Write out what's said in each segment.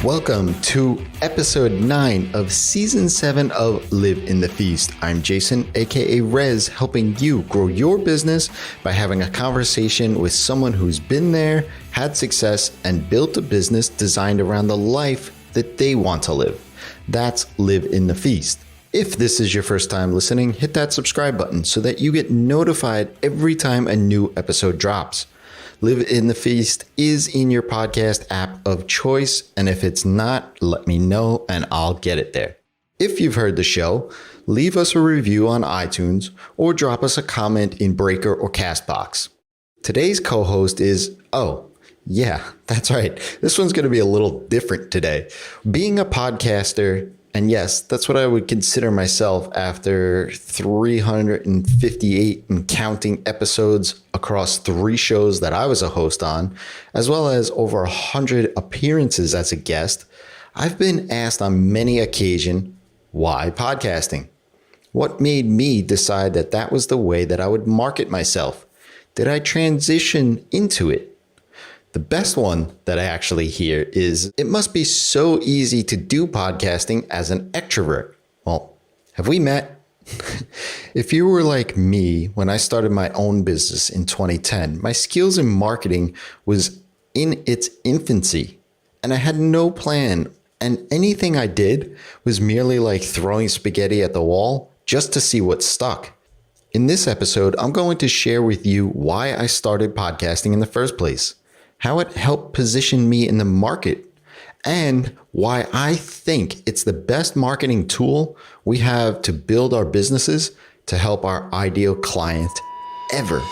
Welcome to episode 9 of season 7 of Live in the Feast. I'm Jason, aka Rez, helping you grow your business by having a conversation with someone who's been there, had success, and built a business designed around the life that they want to live. That's Live in the Feast. If this is your first time listening, hit that subscribe button so that you get notified every time a new episode drops. Live in the Feast is in your podcast app of choice, and if it's not, let me know and I'll get it there. If you've heard the show, leave us a review on iTunes or drop us a comment in Breaker or Castbox. Today's co-host is, that's right, this one's going to be a little different today. Being a podcaster, and yes, that's what I would consider myself after 358 and counting episodes across 3 shows that I was a host on, as well as over 100 appearances as a guest. I've been asked on many occasions, why podcasting? What made me decide that that was the way that I would market myself? Did I transition into it? The best one that I actually hear is, it must be so easy to do podcasting as an extrovert. Well, have we met? If you were like me when I started my own business in 2010, my skills in marketing was in its infancy and I had no plan. And anything I did was merely like throwing spaghetti at the wall just to see what stuck. In this episode, I'm going to share with you why I started podcasting in the first place, how it helped position me in the market, and why I think it's the best marketing tool we have to build our businesses to help our ideal client ever.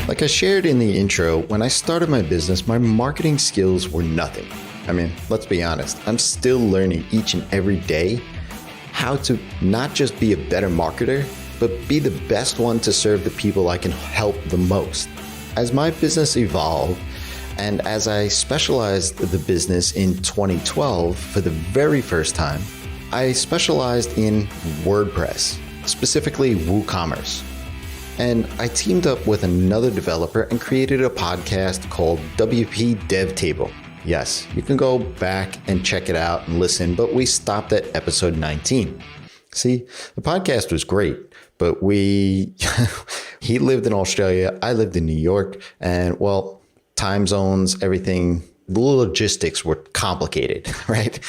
Like I shared in the intro, when I started my business, my marketing skills were nothing. I mean, let's be honest, I'm still learning each and every day how to not just be a better marketer, but be the best one to serve the people I can help the most. As my business evolved, and as I specialized the business in 2012 for the very first time, I specialized in WordPress, specifically WooCommerce. And I teamed up with another developer and created a podcast called WP Dev Table. Yes, you can go back and check it out and listen, but we stopped at episode 19. See, the podcast was great, but he lived in Australia, I lived in New York, and well, time zones, everything, the logistics were complicated, right?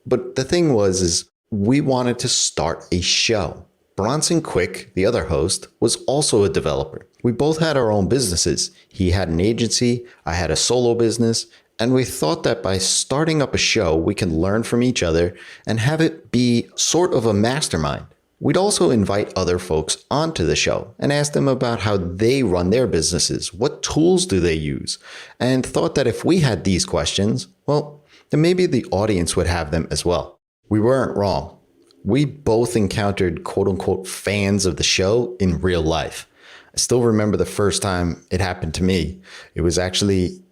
But the thing is we wanted to start a show. Bronson Quick, the other host, was also a developer. We both had our own businesses. He had an agency, I had a solo business, and we thought that by starting up a show, we can learn from each other and have it be sort of a mastermind. We'd also invite other folks onto the show and ask them about how they run their businesses, what tools do they use, and thought that if we had these questions, well, then maybe the audience would have them as well. We weren't wrong. We both encountered quote-unquote fans of the show in real life. I still remember the first time it happened to me. It was actually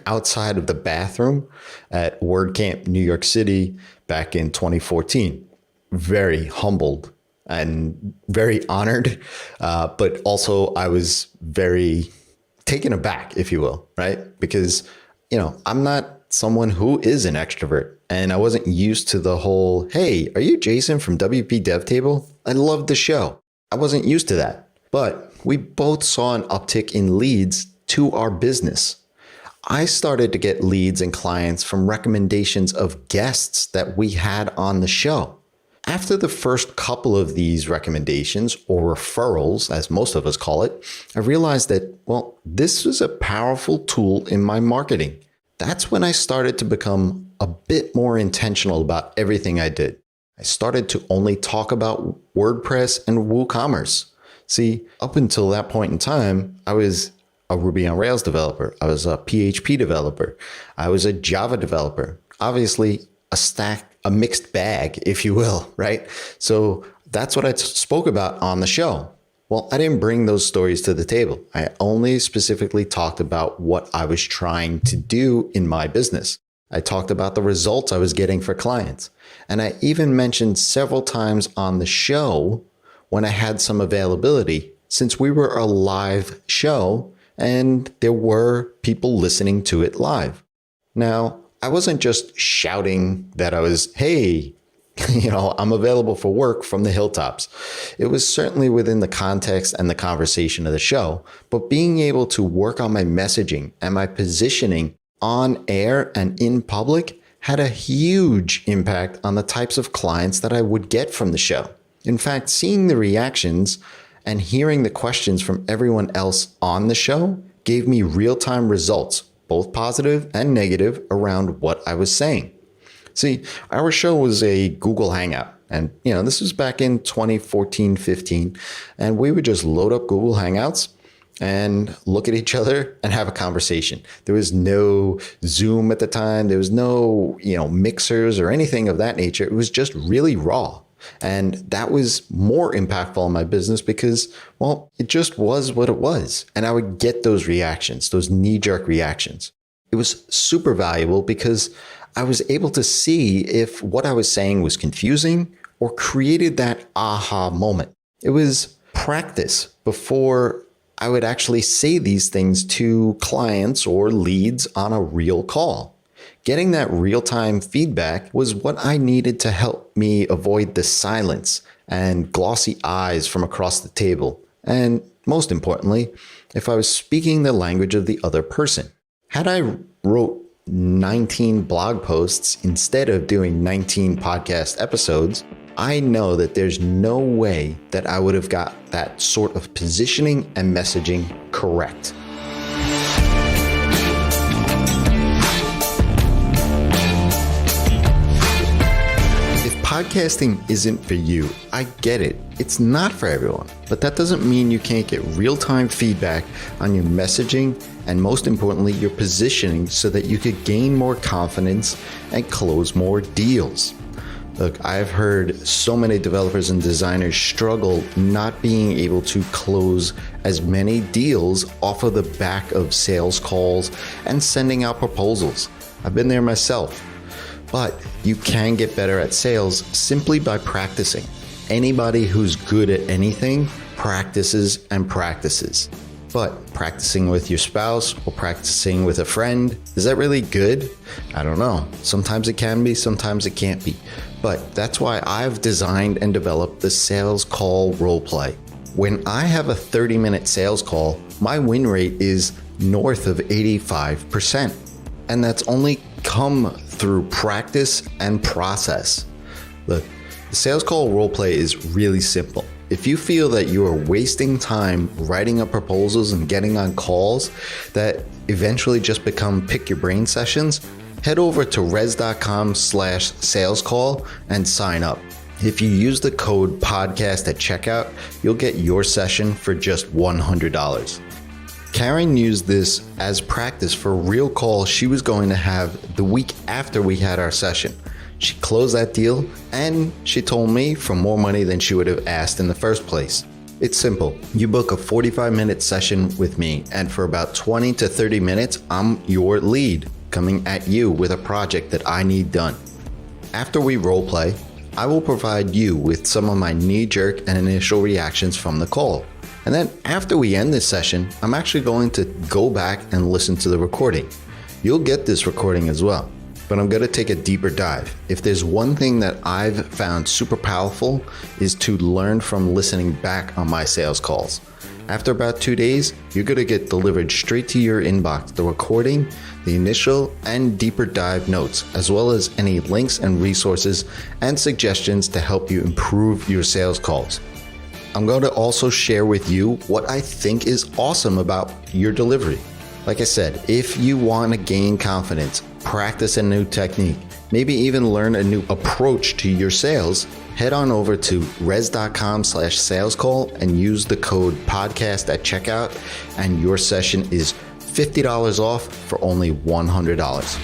outside of the bathroom at WordCamp New York City back in 2014. Very humbled and very honored, but also I was very taken aback, if you will, right? Because, I'm not someone who is an extrovert, and I wasn't used to the whole, hey, are you Jason from WP Dev Table? I love the show. I wasn't used to that, but we both saw an uptick in leads to our business. I started to get leads and clients from recommendations of guests that we had on the show. After the first couple of these recommendations, or referrals, as most of us call it, I realized that, this was a powerful tool in my marketing. That's when I started to become a bit more intentional about everything I did. I started to only talk about WordPress and WooCommerce. See, up until that point in time, I was a Ruby on Rails developer. I was a PHP developer. I was a Java developer. Obviously, a mixed bag, if you will, right? So that's what I spoke about on the show. Well, I didn't bring those stories to the table. I only specifically talked about what I was trying to do in my business. I talked about the results I was getting for clients. And I even mentioned several times on the show when I had some availability, since we were a live show and there were people listening to it live. Now, I wasn't just shouting that I was, hey, I'm available for work from the hilltops. It was certainly within the context and the conversation of the show, but being able to work on my messaging and my positioning on air and in public had a huge impact on the types of clients that I would get from the show. In fact, seeing the reactions and hearing the questions from everyone else on the show gave me real-time results, both positive and negative, around what I was saying. See, our show was a Google Hangout, and this was back in 2014, 15, and we would just load up Google Hangouts and look at each other and have a conversation. There was no Zoom at the time. There was no, mixers or anything of that nature. It was just really raw. And that was more impactful in my business because, it just was what it was. And I would get those reactions, those knee-jerk reactions. It was super valuable because I was able to see if what I was saying was confusing or created that aha moment. It was practice before I would actually say these things to clients or leads on a real call. Getting that real-time feedback was what I needed to help me avoid the silence and glossy eyes from across the table. And most importantly, if I was speaking the language of the other person. Had I wrote 19 blog posts instead of doing 19 podcast episodes, I know that there's no way that I would have got that sort of positioning and messaging correct. Podcasting isn't for you. I get it. It's not for everyone. But that doesn't mean you can't get real-time feedback on your messaging and, most importantly, your positioning so that you could gain more confidence and close more deals. Look, I've heard so many developers and designers struggle not being able to close as many deals off of the back of sales calls and sending out proposals. I've been there myself. But you can get better at sales simply by practicing. Anybody who's good at anything practices and practices. But practicing with your spouse or practicing with a friend, is that really good? I don't know. Sometimes it can be, sometimes it can't be. But that's why I've designed and developed the sales call roleplay. When I have a 30-minute sales call, my win rate is north of 85%. And that's only come through practice and process. Look, the sales call roleplay is really simple. If you feel that you are wasting time writing up proposals and getting on calls that eventually just become pick your brain sessions, head over to res.com/salescall and sign up. If you use the code podcast at checkout, you'll get your session for just $100. Karen used this as practice for a real call she was going to have the week after we had our session. She closed that deal and she told me for more money than she would have asked in the first place. It's simple. You book a 45-minute session with me, and for about 20 to 30 minutes, I'm your lead coming at you with a project that I need done. After we role play, I will provide you with some of my knee-jerk and initial reactions from the call. And then after we end this session, I'm actually going to go back and listen to the recording. You'll get this recording as well, but I'm going to take a deeper dive. If there's one thing that I've found super powerful is to learn from listening back on my sales calls. After about 2 days, you're going to get delivered straight to your inbox the recording, the initial and deeper dive notes, as well as any links and resources and suggestions to help you improve your sales calls. I'm going to also share with you what I think is awesome about your delivery. Like I said, if you want to gain confidence, practice a new technique, maybe even learn a new approach to your sales, head on over to res.com/salescall and use the code podcast at checkout, and your session is $50 off for only $100.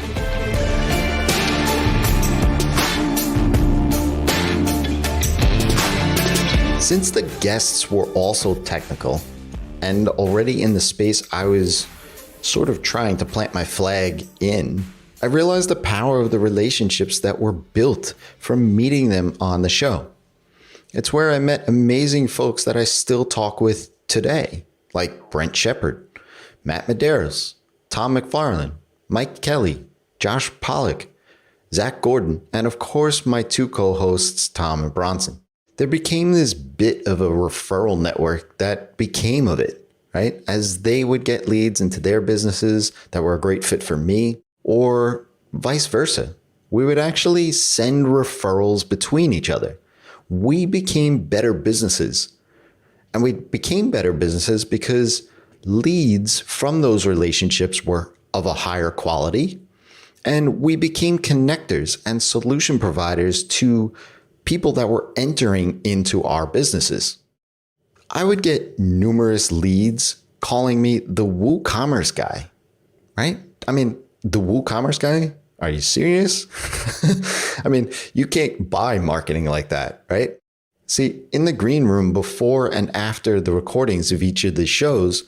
Since the guests were also technical and already in the space I was sort of trying to plant my flag in, I realized the power of the relationships that were built from meeting them on the show. It's where I met amazing folks that I still talk with today, like Brent Shepard, Matt Medeiros, Tom McFarlane, Mike Kelly, Josh Pollock, Zach Gordon, and of course my two co-hosts, Tom and Bronson. There became this bit of a referral network that became of it, right? As they would get leads into their businesses that were a great fit for me, or vice versa. We would actually send referrals between each other. We became better businesses. And we became better businesses because leads from those relationships were of a higher quality. And we became connectors and solution providers to people that were entering into our businesses. I would get numerous leads calling me the WooCommerce guy, right? I mean, the WooCommerce guy? Are you serious? I mean, you can't buy marketing like that, right? See, in the green room before and after the recordings of each of the shows,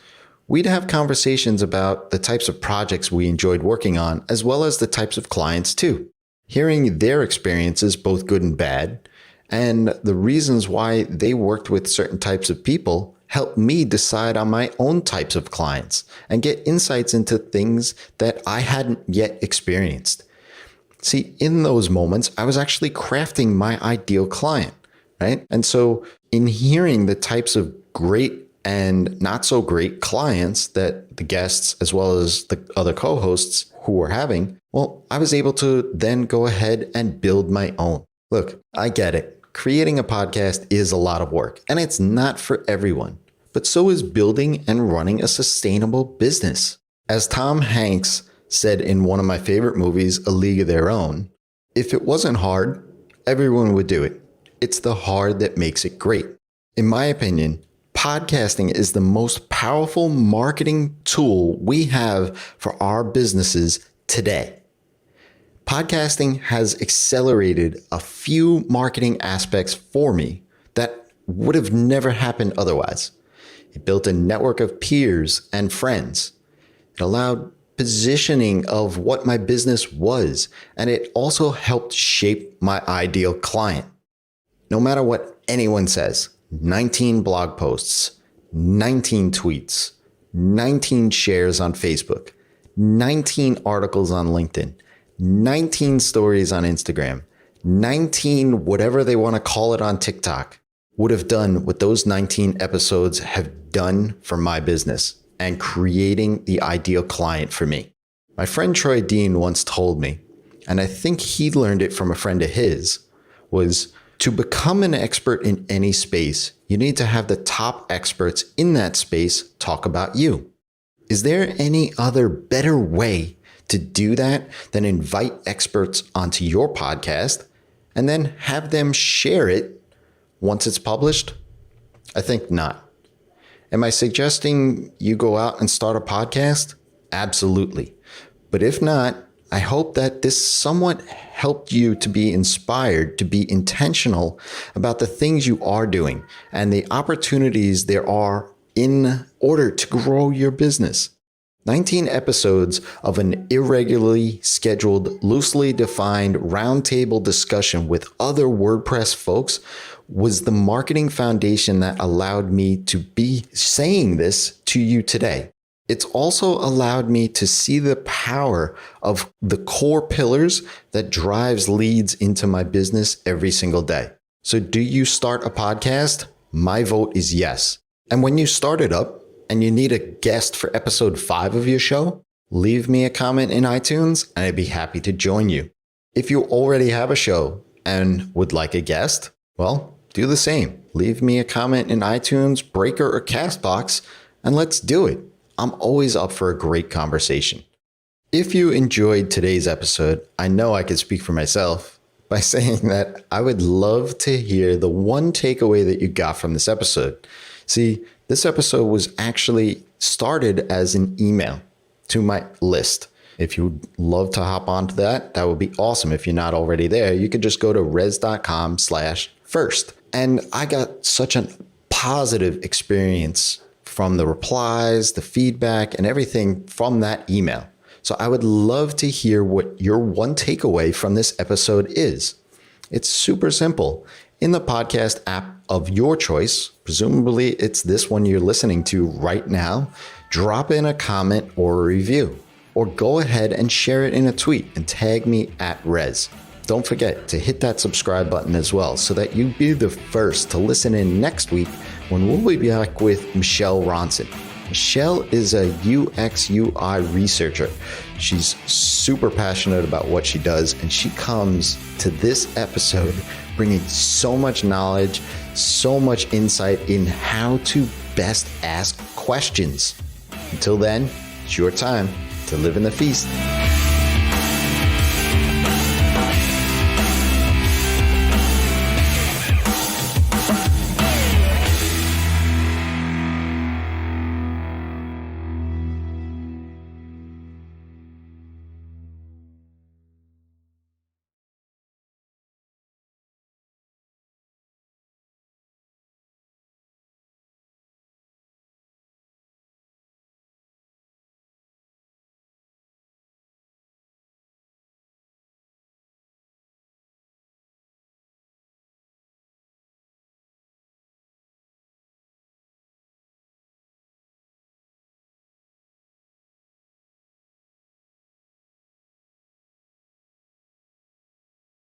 we'd have conversations about the types of projects we enjoyed working on, as well as the types of clients too. Hearing their experiences, both good and bad, and the reasons why they worked with certain types of people helped me decide on my own types of clients and get insights into things that I hadn't yet experienced. See, in those moments, I was actually crafting my ideal client, right? And so in hearing the types of great and not so great clients that the guests, as well as the other co-hosts who were having, well, I was able to then go ahead and build my own. Look, I get it. Creating a podcast is a lot of work, and it's not for everyone, but so is building and running a sustainable business. As Tom Hanks said in one of my favorite movies, A League of Their Own, if it wasn't hard, everyone would do it. It's the hard that makes it great. In my opinion, podcasting is the most powerful marketing tool we have for our businesses today. Podcasting has accelerated a few marketing aspects for me that would have never happened otherwise. It built a network of peers and friends. It allowed positioning of what my business was, and it also helped shape my ideal client. No matter what anyone says, 19 blog posts, 19 tweets, 19 shares on Facebook, 19 articles on LinkedIn, 19 stories on Instagram, 19 whatever they want to call it on TikTok would have done what those 19 episodes have done for my business and creating the ideal client for me. My friend Troy Dean once told me, and I think he learned it from a friend of his, was to become an expert in any space, you need to have the top experts in that space talk about you. Is there any other better way to do that than invite experts onto your podcast and then have them share it once it's published? I think not. Am I suggesting you go out and start a podcast? Absolutely. But if not, I hope that this somewhat helped you to be inspired to be intentional about the things you are doing and the opportunities there are in order to grow your business. 19 episodes of an irregularly scheduled, loosely defined roundtable discussion with other WordPress folks was the marketing foundation that allowed me to be saying this to you today. It's also allowed me to see the power of the core pillars that drives leads into my business every single day. So do you start a podcast? My vote is yes. And when you start it up and you need a guest for episode 5 of your show, leave me a comment in iTunes and I'd be happy to join you. If you already have a show and would like a guest, well, do the same. Leave me a comment in iTunes, Breaker, or Castbox, and let's do it. I'm always up for a great conversation. If you enjoyed today's episode, I know I could speak for myself by saying that I would love to hear the one takeaway that you got from this episode. See, this episode was actually started as an email to my list. If you'd love to hop onto that, that would be awesome. If you're not already there, you could just go to res.com/first. And I got such a positive experience from the replies, the feedback, and everything from that email. So I would love to hear what your one takeaway from this episode is. It's super simple. In the podcast app of your choice, presumably it's this one you're listening to right now, drop in a comment or a review, or go ahead and share it in a tweet and tag me at Res. Don't forget to hit that subscribe button as well so that you be the first to listen in next week when we'll be back with Michelle Ronson. Michelle is a UX UI researcher. She's super passionate about what she does, and she comes to this episode bringing so much knowledge, so much insight in how to best ask questions. Until then, it's your time to live in the feast.